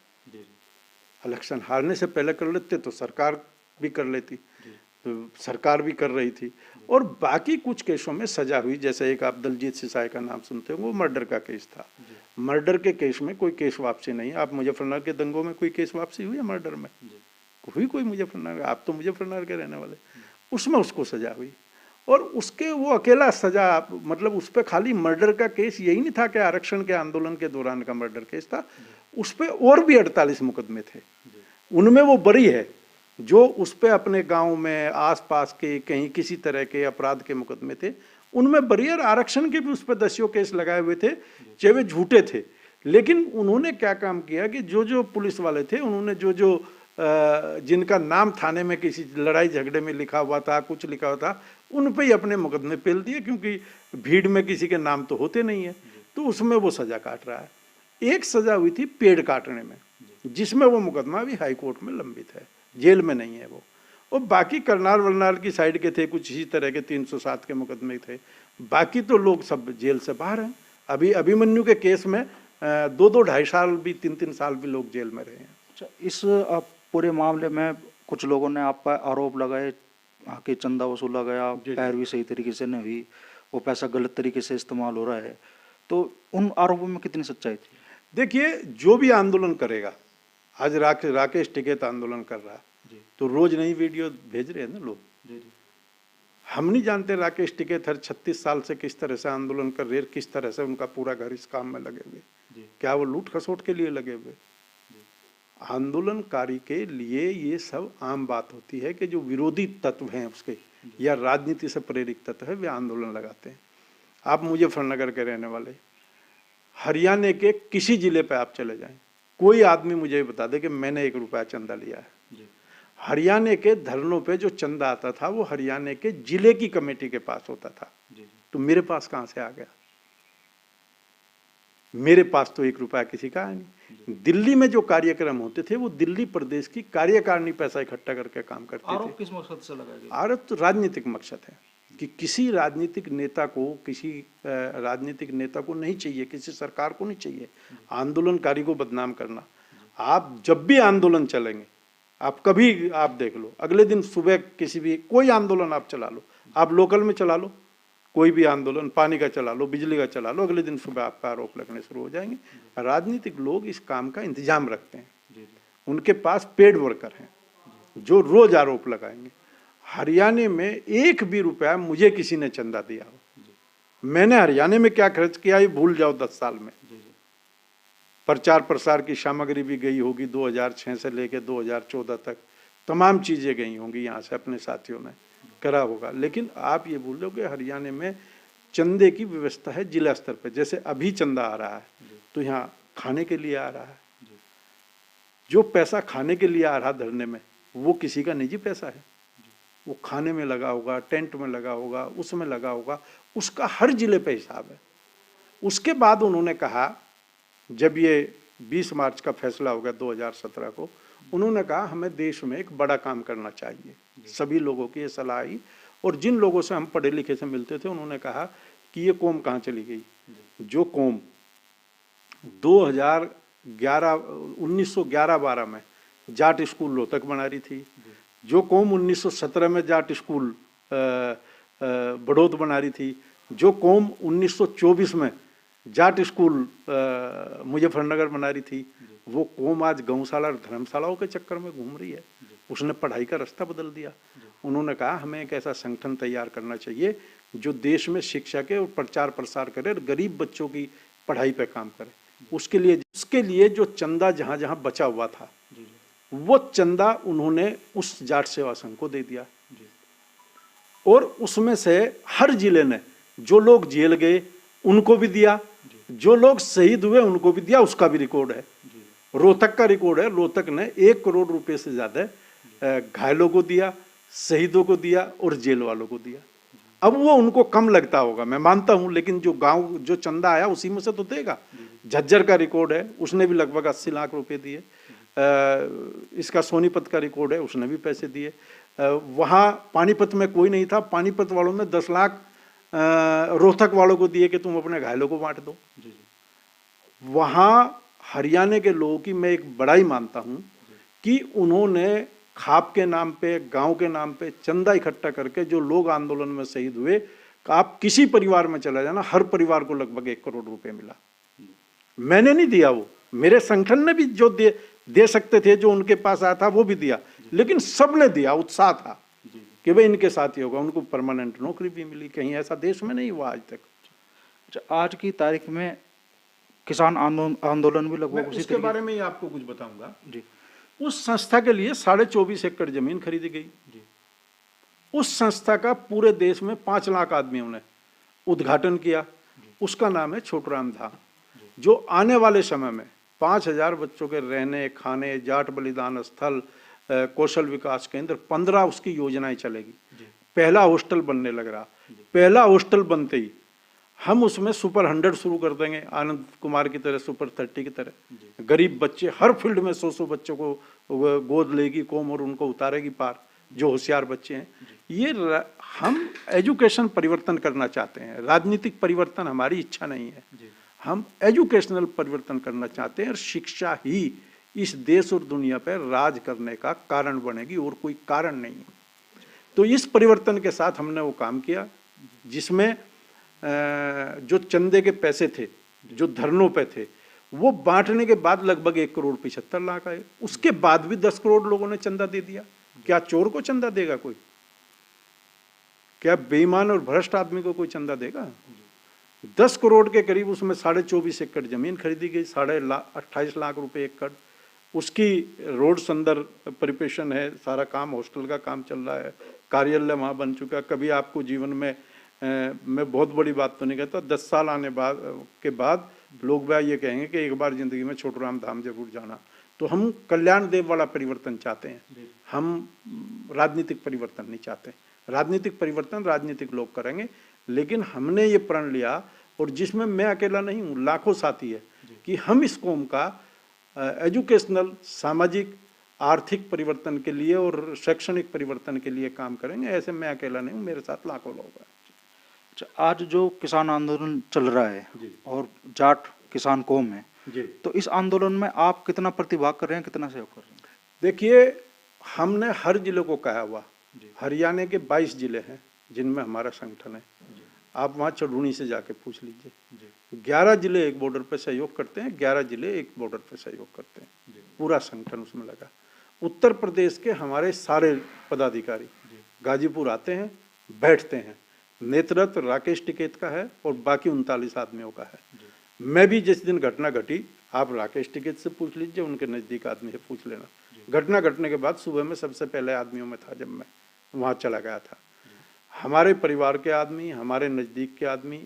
इलेक्शन हारने से पहले कर लेते तो सरकार भी कर लेती, तो सरकार भी कर रही थी। और बाकी कुछ केसों में सजा हुई, जैसे एक आप दलजीत सिसाई का नाम सुनते हो, वो मर्डर का केस था। मर्डर के केस में कोई केस वापसी नहीं। आप मुजफ्फरनगर के दंगों में कोई केस वापसी हुई है मर्डर में? हुई कोई मुजफ्फरनगर? आप तो मुजफ्फरनगर के रहने वाले, उसमें उसको सजा हुई, और उसके वो अकेला सजा, मतलब उस पर खाली मर्डर का केस यही नहीं था कि आरक्षण के आंदोलन के दौरान का मर्डर केस था, उस पर और भी 48 मुकदमे थे। उनमें वो बरी है जो उस पर अपने गांव में आसपास के कहीं किसी तरह के अपराध के मुकदमे थे, उनमें बरी है। आरक्षण के भी उस पर 10 केस लगाए हुए थे, चाहे वे झूठे थे। लेकिन उन्होंने क्या काम किया कि जो पुलिस वाले थे, उन्होंने जो जिनका नाम थाने में किसी लड़ाई झगड़े में लिखा हुआ था, कुछ लिखा हुआ था, उन पे ही अपने मुकदमे पेल दिए, क्योंकि भीड़ में किसी के नाम तो होते नहीं है। तो उसमें वो सजा काट रहा है। एक सजा हुई थी पेड़ काटने में, जिसमें वो मुकदमा भी हाई कोर्ट में लंबित है, जेल में नहीं है वो। और बाकी करनाल वरनाल की साइड के थे कुछ इसी तरह के 307 के मुकदमे थे। बाकी तो लोग सब जेल से बाहर हैं। अभी अभिमन्यु के केस में 2-2 ढाई साल भी 3-3 साल भी लोग जेल में रहे हैं। अच्छा, इस पूरे मामले में कुछ लोगों ने आप पर आरोप लगाए कि चंदा वसूला गया, पैरवी सही तरीके से नहीं हुई, वो पैसा गलत तरीके से इस्तेमाल हो रहा है, तो उन आरोपों में कितनी सच्चाई थी? देखिए, जो भी आंदोलन करेगा, आज राकेश टिकैत आंदोलन कर रहा है, तो रोज नई वीडियो भेज रहे हैं ना लोग। हम नहीं जानते राकेश टिकैत हर 36 साल से किस तरह से आंदोलन कर रहे, किस तरह से उनका पूरा घर इस काम में लगे हुए। क्या वो लूट खसोट के लिए लगे हुए? आंदोलनकारी के लिए ये सब आम बात होती है कि जो विरोधी तत्व हैं उसके, या राजनीति से प्रेरित तत्व है, वे आंदोलन लगाते हैं। आप मुजफ्फरनगर के रहने वाले, हरियाणा के किसी जिले पे आप चले जाएं, कोई आदमी मुझे बता दे कि मैंने 1 रुपया चंदा लिया है। हरियाणा के धरनों पे जो चंदा आता था वो हरियाणा के जिले की कमेटी के पास होता था। तो मेरे पास कहां से आ गया? मेरे पास तो 1 रुपया किसी का है नहीं। दिल्ली में जो कार्यक्रम होते थे वो दिल्ली प्रदेश की कार्यकारिणी पैसा इकट्ठा करके काम करते थे। आरोप किस मकसद से लगाया गया? आरोप तो राजनीतिक मकसद है कि किसी राजनीतिक नेता को नहीं चाहिए, किसी सरकार को नहीं चाहिए आंदोलनकारी को बदनाम करना। आप जब भी आंदोलन चलेंगे, आप कभी आप देख लो, अगले दिन सुबह किसी भी कोई आंदोलन आप चला लो, आप लोकल में चला लो, कोई भी आंदोलन, पानी का चला लो, बिजली का चला लो, अगले दिन सुबह आपका आरोप लगने शुरू हो जाएंगे। राजनीतिक लोग इस काम का इंतजाम रखते हैं, उनके पास पेड वर्कर हैं जो रोज आरोप लगाएंगे। हरियाणा में 1 भी रुपया मुझे किसी ने चंदा दिया हो, मैंने हरियाणा में क्या खर्च किया ये भूल जाओ। 10 साल में प्रचार प्रसार की सामग्री भी गई होगी, 2006 से लेकर 2014 तक तमाम चीजें गई होंगी, यहाँ से अपने साथियों ने करा होगा। लेकिन आप ये भूल लो कि हरियाणा में चंदे की व्यवस्था है जिला स्तर पर। जैसे अभी चंदा आ रहा है तो यहाँ खाने के लिए आ रहा है, जो पैसा खाने के लिए आ रहा धरने में वो किसी का निजी पैसा है, वो खाने में लगा होगा, टेंट में लगा होगा, उसमें लगा होगा, उसका हर जिले पे हिसाब है। उसके बाद उन्होंने कहा, जब ये 20 मार्च का फैसला हो गया 2017 को, उन्होंने कहा हमें देश में एक बड़ा काम करना चाहिए। सभी लोगों की ये सलाह आई, और जिन लोगों से हम पढ़े लिखे से मिलते थे उन्होंने कहा कि ये कौम कहाँ चली गई। जो कौम 1911-12 में जाट स्कूल रोहतक बना रही थी, जो कौम 1917 में जाट स्कूल बड़ौद बना रही थी, जो कौम 1924 में जाट स्कूल मुजफ्फरनगर बना रही थी, वो कौम आज गौशाला और धर्मशालाओं के चक्कर में घूम रही है। उसने पढ़ाई का रास्ता बदल दिया। उन्होंने कहा हमें एक ऐसा संगठन तैयार करना चाहिए जो देश में शिक्षा के और प्रचार प्रसार करे और गरीब बच्चों की पढ़ाई पे काम करे। उसके लिए जो चंदा जहाँ जहाँ बचा हुआ था, वो चंदा उन्होंने उस जाट सेवा संघ को दे दिया, और उसमें से हर जिले ने जो लोग जेल गए उनको भी दिया, जो लोग शहीद हुए उनको भी दिया। उसका भी रिकॉर्ड है, रोहतक का रिकॉर्ड है। रोहतक ने 1 करोड़ रुपए से ज्यादा घायलों को दिया, शहीदों को दिया और जेल वालों को दिया। अब वो उनको कम लगता होगा, मैं मानता हूं, लेकिन जो गांव जो चंदा आया उसी में से तो देगा। झज्जर का रिकॉर्ड है, उसने भी लगभग 80 लाख रुपए दिए। इसका सोनीपत का रिकॉर्ड है, उसने भी पैसे दिए। वहाँ पानीपत में कोई नहीं था, पानीपत वालों ने 10 लाख रोहतक वालों को दिए कि तुम अपने घायलों को बांट दो। वहाँ हरियाणा के लोगों की मैं एक बड़ाई मानता हूँ कि उन्होंने खाप के नाम पे, गांव के नाम पे चंदा इकट्ठा करके, जो लोग आंदोलन में शहीद हुए, आप किसी परिवार में चला जाना, हर परिवार को लगभग 1 करोड़ रुपए मिला। मैंने नहीं दिया, वो मेरे संगठन ने भी जो दे सकते थे, जो उनके पास आया था वो भी दिया, लेकिन सबने दिया। उत्साह था कि भाई इनके साथ ही होगा। उनको परमानेंट नौकरी भी मिली। कहीं ऐसा देश में नहीं हुआ आज तक। आज की तारीख में किसान आंदोलन भी लगभग उसी इसके बारे में ही आपको कुछ बताऊंगा जी। उस संस्था के लिए 24.5 एकड़ जमीन खरीदी गई। उस संस्था का पूरे देश में 5 लाख आदमियों ने उद्घाटन किया। उसका नाम है छोटूराम धाम, जो आने वाले समय में 5000 बच्चों के रहने, खाने, जाट बलिदान स्थल, कौशल विकास केंद्र, 15 उसकी योजनाएं चलेगी। पहला हॉस्टल बनने लग रहा। पहला हॉस्टल बनते ही हम उसमें सुपर 100 शुरू कर देंगे, आनंद कुमार की तरह, सुपर 30 की तरह। गरीब बच्चे, हर फील्ड में 100 बच्चों को गोद लेगी कौम और उनको उतारेगी पार, जो होशियार बच्चे हैं। ये हम एजुकेशन परिवर्तन करना चाहते हैं। राजनीतिक परिवर्तन हमारी इच्छा नहीं है, हम एजुकेशनल परिवर्तन करना चाहते हैं। और शिक्षा ही इस देश और दुनिया पर राज करने का कारण बनेगी, और कोई कारण नहीं। तो इस परिवर्तन के साथ हमने वो काम किया, जिसमें जो चंदे के पैसे थे, जो धरनों पे थे, वो बांटने के बाद लगभग 1 करोड़ 75 लाख आए। उसके बाद भी 10 करोड़ लोगों ने चंदा दे दिया। क्या चोर को चंदा देगा कोई? क्या बेईमान और भ्रष्ट आदमी को कोई चंदा देगा? 10 करोड़ के करीब, उसमें 24.5 एकड़ जमीन खरीदी गई, 28 लाख रुपए एकड़। उसकी रोड संदर प्रिपरेशन है, सारा काम, हॉस्टल का काम चल रहा है, कार्यालय वहाँ बन चुका। कभी आपको जीवन में मैं बहुत बड़ी बात तो नहीं कहता, 10 साल आने के बाद लोग भाई ये कहेंगे कि एक बार जिंदगी में छोटूराम धाम जरूर जाना। तो हम कल्याण देव वाला परिवर्तन चाहते हैं, हम राजनीतिक परिवर्तन नहीं चाहते। राजनीतिक परिवर्तन राजनीतिक लोग करेंगे, लेकिन हमने ये प्रण लिया, और जिसमें मैं अकेला नहीं हूँ, लाखों साथी है, कि हम इस कौम का एजुकेशनल, सामाजिक, आर्थिक परिवर्तन के लिए और शैक्षणिक परिवर्तन के लिए काम करेंगे। ऐसे मैं अकेला नहीं हूँ, मेरे साथ लाखों लोग हैं। आज जो किसान आंदोलन चल रहा है और जाट किसान कौम है, तो इस आंदोलन में आप कितना प्रतिभाग कर रहे हैं, कितना सहयोग कर रहे हैं? देखिए, हमने हर जिले को कहा हुआ। हरियाणा के 22 जिले हैं जिनमें हमारा संगठन है। आप वहाँ चढ़ूनी से जाके पूछ लीजिए। 11 जिले एक बॉर्डर पर सहयोग करते हैं, 11 जिले एक बॉर्डर पर सहयोग करते हैं। पूरा संगठन उसमें लगा। उत्तर प्रदेश के हमारे सारे पदाधिकारी गाजीपुर आते हैं, बैठते हैं। नेतृत्व राकेश टिकैत का है और बाकी 39 आदमियों का है। मैं भी जिस दिन घटना घटी, आप राकेश टिकैत से पूछ लीजिए, उनके नज़दीक आदमी से पूछ लेना। घटना घटने के बाद सुबह में सबसे पहले आदमियों में था जब मैं वहाँ चला गया था। हमारे परिवार के आदमी, हमारे नज़दीक के आदमी,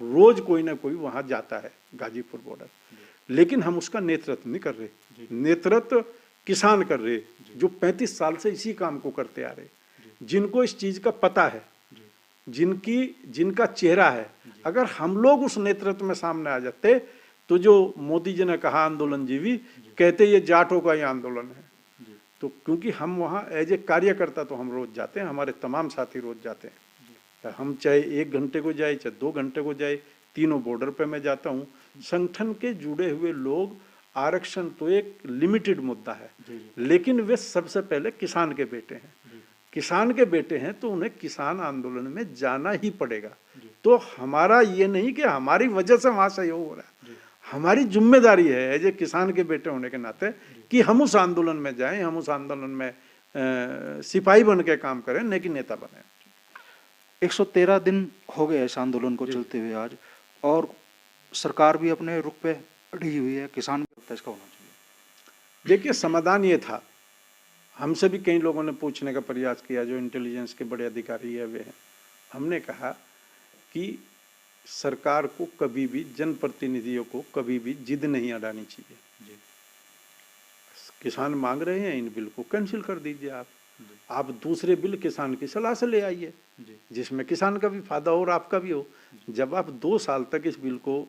रोज कोई ना कोई वहाँ जाता है गाजीपुर बॉर्डर, लेकिन हम उसका नेतृत्व नहीं कर रहे। नेतृत्व किसान कर रहे, जो 35 साल से इसी काम को करते आ रहे। जिनको इस चीज का पता है, जिनका चेहरा है, अगर हम लोग उस नेतृत्व में सामने आ जाते तो जो मोदी जी ने कहा आंदोलन जीवी, कहते ये जाटों का ही आंदोलन है। तो क्योंकि हम वहाँ एज ए कार्यकर्ता तो हम रोज जाते हैं, हमारे तमाम साथी रोज जाते हैं, हम चाहे 1 घंटे को जाए चाहे 2 घंटे को जाए, तीनों बॉर्डर पे मैं जाता हूँ। संगठन के जुड़े हुए लोग, आरक्षण तो एक लिमिटेड मुद्दा है, लेकिन वे सबसे पहले किसान के बेटे हैं, किसान के बेटे हैं तो उन्हें किसान आंदोलन में जाना ही पड़ेगा। तो हमारा ये नहीं कि हमारी वजह से वहां सहयोग हो रहा है, हमारी जिम्मेदारी है एज ए किसान के बेटे होने के नाते कि हम उस आंदोलन में जाएं, हम उस आंदोलन में सिपाही बन के काम करें, न कि नेता बने। 113 दिन हो गए इस आंदोलन को चलते हुए आज, और सरकार भी अपने रुख पे अड़ी हुई है, किसान भी लगता है इसका होना चाहिए। देखिए, समाधान ये था, हमसे भी कई लोगों ने पूछने का प्रयास किया, जो इंटेलिजेंस के बड़े अधिकारी है वे हैं। हमने कहा कि सरकार को कभी भी, जनप्रतिनिधियों को कभी भी जिद नहीं अड़ानी चाहिए। किसान मांग रहे हैं, इन बिल को कैंसिल कर दीजिए, आप दूसरे बिल किसान की सलाह से ले आइए, जिसमें किसान का भी फायदा हो और आपका भी हो। जब आप 2 साल तक इस बिल को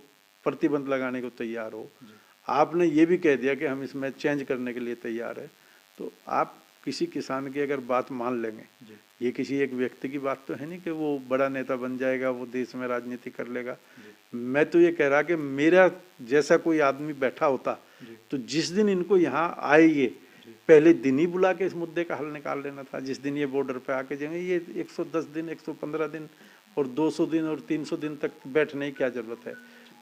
प्रतिबंध लगाने को तैयार हो, आपने ये भी कह दिया कि हम इसमें चेंज करने के लिए तैयार है, तो आप किसी किसान की अगर बात मान लेंगे, ये किसी एक व्यक्ति की बात तो है नहीं कि वो बड़ा नेता बन जाएगा, वो देश में राजनीति कर लेगा। मैं तो ये कह रहा कि मेरा जैसा कोई आदमी बैठा होता तो जिस दिन इनको यहाँ आएंगे, पहले दिन ही बुला के इस मुद्दे का हल निकाल लेना था। जिस दिन ये बॉर्डर पे आके जाएंगे, ये 110 दिन, 115 दिन और 200 दिन और 300 दिन तक बैठने की क्या जरूरत है।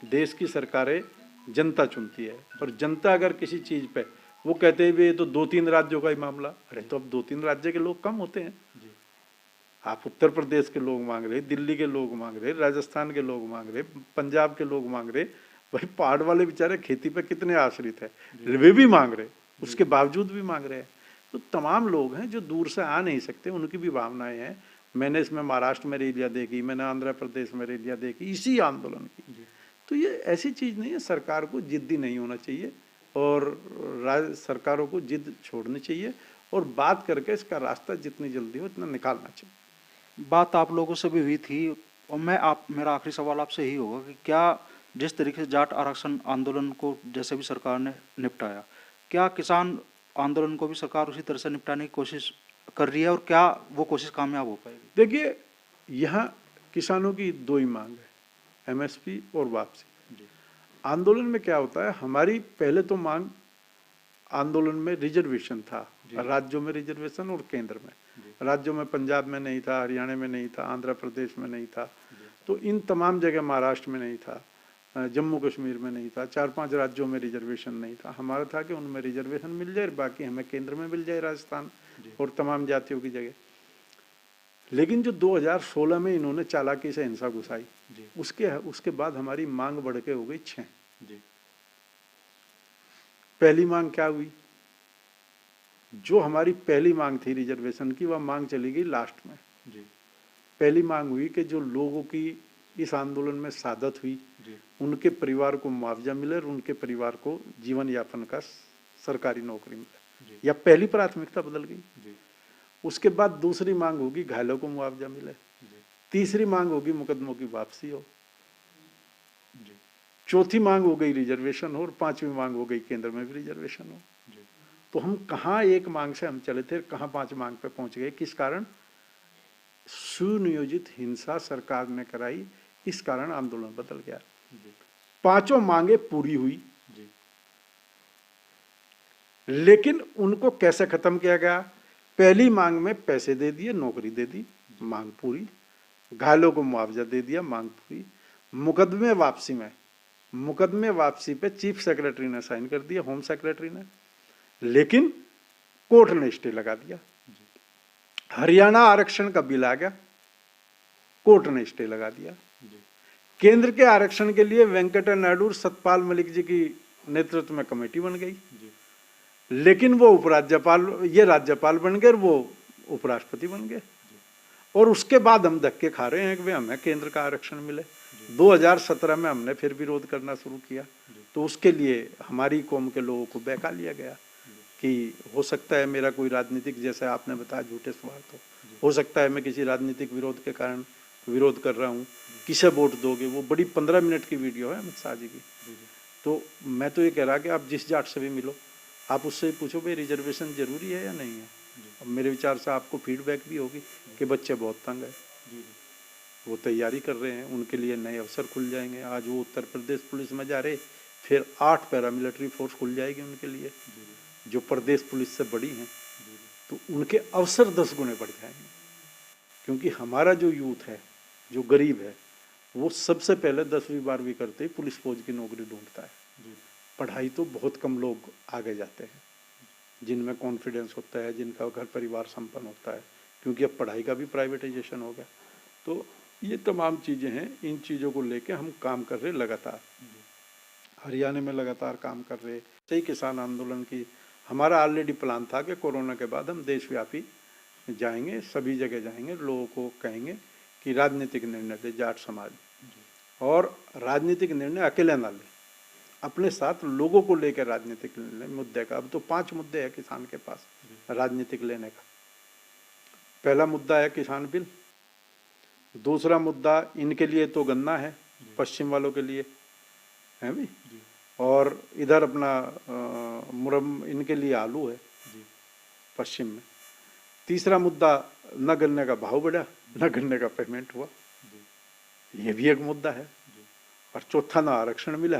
देश की सरकारें जनता चुनती है, और जनता अगर किसी चीज पे, वो कहते हैं ये तो 2-3 राज्यों का ही मामला, अरे तो अब 2-3 राज्य के लोग कम होते हैं। आप उत्तर प्रदेश के लोग मांग रहे, दिल्ली के लोग मांग रहे, राजस्थान के लोग मांग रहे, पंजाब के लोग मांग रहे, भाई पहाड़ वाले बेचारे खेती पे कितने आश्रित है, वे भी मांग रहे, उसके बावजूद भी मांग रहे हैं। तो तमाम लोग हैं जो दूर से आ नहीं सकते, उनकी भी भावनाएं हैं। मैंने इसमें महाराष्ट्र में रैलियां देखी, मैंने आंध्र प्रदेश में रैलियां देखी इसी आंदोलन की। तो ये ऐसी चीज नहीं है, सरकार को जिद्दी नहीं होना चाहिए और सरकारों को जिद छोड़नी चाहिए, और बात करके इसका रास्ता जितनी जल्दी हो इतना निकालना चाहिए। बात आप लोगों से भी हुई थी, और मेरा आखिरी सवाल आपसे ही होगा कि क्या जिस तरीके से जाट आरक्षण आंदोलन को जैसे भी सरकार ने निपटाया, क्या किसान आंदोलन को भी सरकार उसी तरह से निपटाने की कोशिश कर रही है, और क्या वो कोशिश कामयाब हो पाएगी? देखिए, यहाँ किसानों की 2 ही मांग है, एमएसपी और वापसी। आंदोलन में क्या होता है, हमारी पहले तो मांग आंदोलन में रिजर्वेशन था, राज्यों में रिजर्वेशन और केंद्र में। राज्यों में पंजाब में नहीं था, हरियाणा में नहीं था, आंध्र प्रदेश में नहीं था, तो इन तमाम जगह, महाराष्ट्र में नहीं था, जम्मू कश्मीर में नहीं था, 4-5 राज्यों में रिजर्वेशन नहीं था। हमारा था कि उनमें रिजर्वेशन मिल जाए, बाकी हमें केंद्र में मिल जाए, राजस्थान और तमाम जातियों की जगह। लेकिन जो 2016 में इन्होंने चालाकी से हिंसा घुसाई, उसके बाद हमारी मांग बढ़ के हो गई 6। पहली मांग क्या हुई, जो हमारी पहली मांग थी रिजर्वेशन की, वह मांग चली गई लास्ट में। पहली मांग हुई कि जो लोगों की इस आंदोलन में शहादत हुई, उनके परिवार को मुआवजा मिले और उनके परिवार को जीवन यापन का सरकारी नौकरी मिले, या पहली प्राथमिकता बदल गई। उसके बाद दूसरी मांग होगी घायलों को मुआवजा मिले, तीसरी मांग होगी मुकदमों की वापसी हो, चौथी मांग हो गई रिजर्वेशन हो, और 5वीं मांग हो गई केंद्र में भी रिजर्वेशन हो। तो हम कहाँ एक मांग से हम चले थे, कहाँ 5 मांग पे पहुंच गए, किस कारण? सुनियोजित हिंसा सरकार ने कराई, इस कारण आंदोलन बदल गया। 5 मांगे पूरी हुई, लेकिन उनको कैसे खत्म किया गया? पहली मांग में पैसे दे दिए, नौकरी दे दी, मांग पूरी। घायलों को मुआवजा दे दिया, मांग पूरी। मुकदमे वापसी पे चीफ सेक्रेटरी ने साइन कर दिया, होम सेक्रेटरी ने, लेकिन कोर्ट ने स्टे लगा दिया। हरियाणा आरक्षण का बिल आ गया, कोर्ट ने स्टे लगा दिया। केंद्र के आरक्षण के लिए वेंकैया नायडू और सतपाल मलिक जी की नेतृत्व में कमेटी बन गई, लेकिन वो राज्यपाल बन गए, वो उपराष्ट्रपति बन गए। और उसके बाद हम धक्के खा रहे हैं कि हमें केंद्र का आरक्षण मिले। 2017 में हमने फिर विरोध करना शुरू किया, तो उसके लिए हमारी कौम के लोगों को बहका लिया गया। कि हो सकता है मेरा कोई राजनीतिक, जैसे आपने बताया झूठे सवाल, तो हो सकता है मैं किसी राजनीतिक विरोध के कारण विरोध कर रहा हूँ, किसे वोट दोगे, वो बड़ी 15 मिनट की वीडियो है अमित शाह जी की। तो मैं तो ये कह रहा कि आप जिस जाट से भी मिलो, आप उससे पूछो भाई रिजर्वेशन जरूरी है या नहीं है। अब मेरे विचार से आपको फीडबैक भी होगी कि बच्चे बहुत तंग है, वो तैयारी कर रहे हैं, उनके लिए नए अवसर खुल जाएंगे। आज वो उत्तर प्रदेश पुलिस में जा रहे, फिर 8 पैरामिलिट्री फोर्स खुल जाएगी उनके लिए, जो प्रदेश पुलिस से बड़ी हैं, तो उनके अवसर 10 गुने बढ़ जाएंगे। क्योंकि हमारा जो यूथ है, जो गरीब है, वो सबसे पहले 10वीं 12वीं करते ही पुलिस फौज की नौकरी ढूंढता है। पढ़ाई तो बहुत कम लोग आगे जाते हैं जिनमें कॉन्फिडेंस होता है, जिनका घर परिवार संपन्न होता है, क्योंकि अब पढ़ाई का भी प्राइवेटाइजेशन हो गया। तो ये तमाम चीज़ें हैं, इन चीज़ों को लेके हम काम कर रहे लगातार, हरियाणा में लगातार काम कर रहे। सही किसान आंदोलन की हमारा ऑलरेडी प्लान था कि कोरोना के बाद हम देशव्यापी जाएंगे, सभी जगह जाएंगे, लोगों को कहेंगे कि राजनीतिक निर्णय ले जाट समाज, और राजनीतिक निर्णय अकेले ना ले, अपने साथ लोगों को लेकर राजनीतिक निर्णय मुद्दे का। अब तो 5 मुद्दे हैं किसान के पास राजनीतिक लेने का। पहला मुद्दा है किसान बिल, दूसरा मुद्दा इनके लिए तो गन्ना है, पश्चिम वालों के लिए है भी, और इधर अपना मुरम इनके लिए आलू है पश्चिम में। तीसरा मुद्दा न गन्ने का भाव बढ़ा, न गन्ने का पेमेंट हुआ, ये भी एक मुद्दा है। और चौथा ना आरक्षण मिला।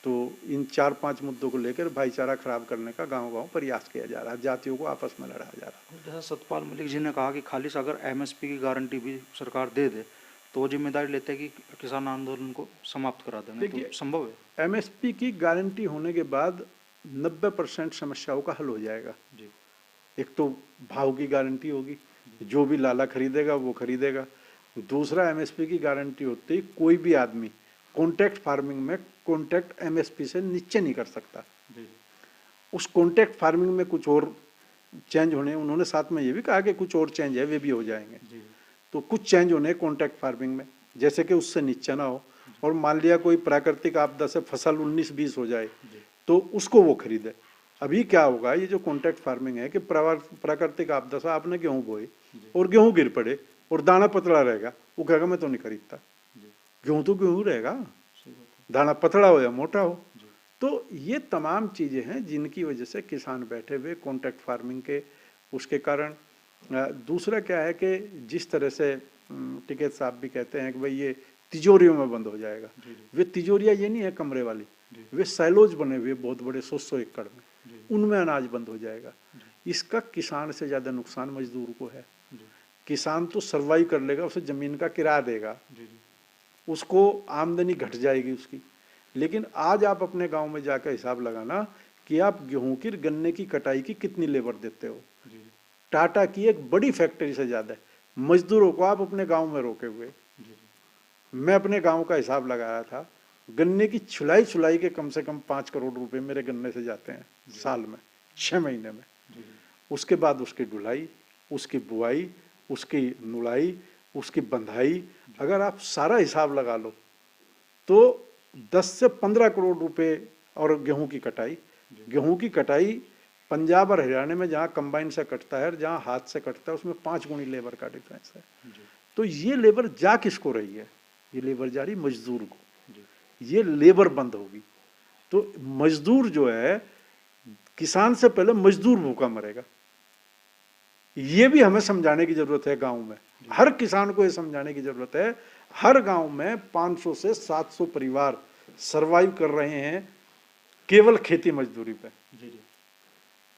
तो इन 4-5 मुद्दों को लेकर भाईचारा खराब करने का गांव-गांव प्रयास किया जा रहा है, जातियों को आपस में लड़ाया जा रहा है। जैसा सतपाल मलिक जी ने कहा कि खालिश अगर एमएसपी की गारंटी भी सरकार दे दे तो वो जिम्मेदारी लेते हैं कि किसान आंदोलन को समाप्त करा देंगे। तो संभव है? एमएसपी की गारंटी होने के बाद 90% समस्याओं का हल हो जाएगा जी। एक तो भाव की गारंटी होगी, जो भी लाला खरीदेगा वो खरीदेगा। दूसरा, एमएसपी की गारंटी होती है कोई भी आदमी कॉन्ट्रैक्ट फार्मिंग में कॉन्ट्रैक्ट एमएसपी से नीचे नहीं कर सकता। उस कॉन्ट्रैक्ट फार्मिंग में कुछ और चेंज होने, उन्होंने साथ में ये भी कहा कि कुछ और चेंज है वे भी हो जाएंगे। तो कुछ चेंज होने कॉन्ट्रैक्ट फार्मिंग में, जैसे कि उससे नीचे ना हो। और मान लिया कोई प्राकृतिक आपदा से फसल 19-20 हो जाए तो उसको वो खरीदे। अभी क्या होगा, ये जो कॉन्ट्रैक्ट फार्मिंग है कि प्राकृतिक आपदा से आपने गेहूं बोए और गेहूं गिर पड़े और दाना पतला रहेगा, वो कहेगा मैं तो नहीं खरीदता। गेहूं तो गेहूं रहेगा, दाना पतला हो या मोटा हो। तो ये तमाम चीजें हैं जिनकी वजह से किसान बैठे हुए कॉन्ट्रैक्ट फार्मिंग के उसके कारण। दूसरा क्या है कि जिस तरह से टिकैत साहब भी कहते हैं कि भाई ये तिजोरियों में बंद हो जाएगा, वे तिजोरियां ये नहीं है कमरे वाली, वे सैलोज बने हुए बहुत बड़े 100-100 एकड़ में, उनमें अनाज बंद हो जाएगा। इसका किसान से ज्यादा नुकसान मजदूर को है। किसान तो सर्वाइव कर लेगा, उसे जमीन का किराया देगा, उसको आमदनी घट जाएगी उसकी। लेकिन आज आप अपने गांव में जाकर हिसाब लगाना कि आप गेहूं की गन्ने की कटाई की कितनी लेबर देते हो। टाटा की एक बड़ी फैक्ट्री से ज्यादा है मजदूरों को आप अपने गांव में रोके हुए। मैं अपने गांव का हिसाब लगाया था, गन्ने की छुलाई के कम से कम 5 करोड़ रुपए मेरे गन्ने से जाते हैं साल में, 6 महीने में। उसके बाद उसकी ढुलाई, उसकी बुआई, उसकी नुलाई, उसकी बंधाई, अगर आप सारा हिसाब लगा लो तो 10 से 15 करोड़ रुपए। और गेहूं की कटाई पंजाब और हरियाणा में जहाँ कंबाइन से कटता है और जहाँ हाथ से कटता है उसमें 5 गुनी लेबर का डिफरेंस है। तो ये लेबर जा किसको रही है? ये लेबर जा रही मजदूर को। ये लेबर बंद होगी तो मजदूर जो है, किसान से पहले मजदूर भूखा मरेगा। ये भी हमें समझाने की जरूरत है गांव में, हर किसान को ये समझाने की जरूरत है। हर गांव में 500 से 700 परिवार सरवाइव कर रहे हैं केवल खेती मजदूरी पे।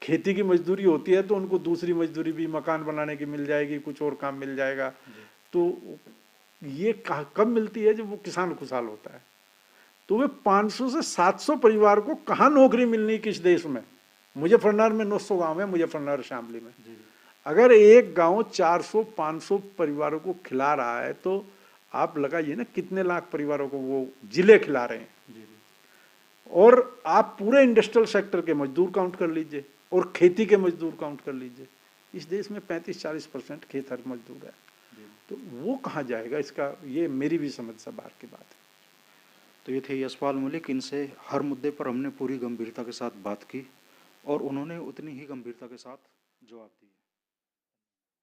खेती की मजदूरी होती है तो उनको दूसरी मजदूरी भी मकान बनाने की मिल जाएगी, कुछ और काम मिल जाएगा। तो ये कब मिलती है? जब वो किसान खुशहाल होता है। तो वे 500 से 700 परिवार को कहाँ नौकरी मिलनी किस देश में? मुजफ्फरनगर में 900 गांव है, मुजफ्फरनगर शामली में। अगर एक गांव 400-500 परिवारों को खिला रहा है तो आप लगाइए ना कितने लाख परिवारों को वो जिले खिला रहे हैं। और आप पूरे इंडस्ट्रियल सेक्टर के मजदूर काउंट कर लीजिए और खेती के मजदूर काउंट कर लीजिए। इस देश में 35-40% खेत मजदूर है, तो वो कहाँ जाएगा? इसका ये मेरी भी समझ से बाहर की बात है। तो ये थे यशपाल मलिक, इनसे हर मुद्दे पर हमने पूरी गंभीरता के साथ बात की और उन्होंने उतनी ही गंभीरता के साथ जवाब दिया।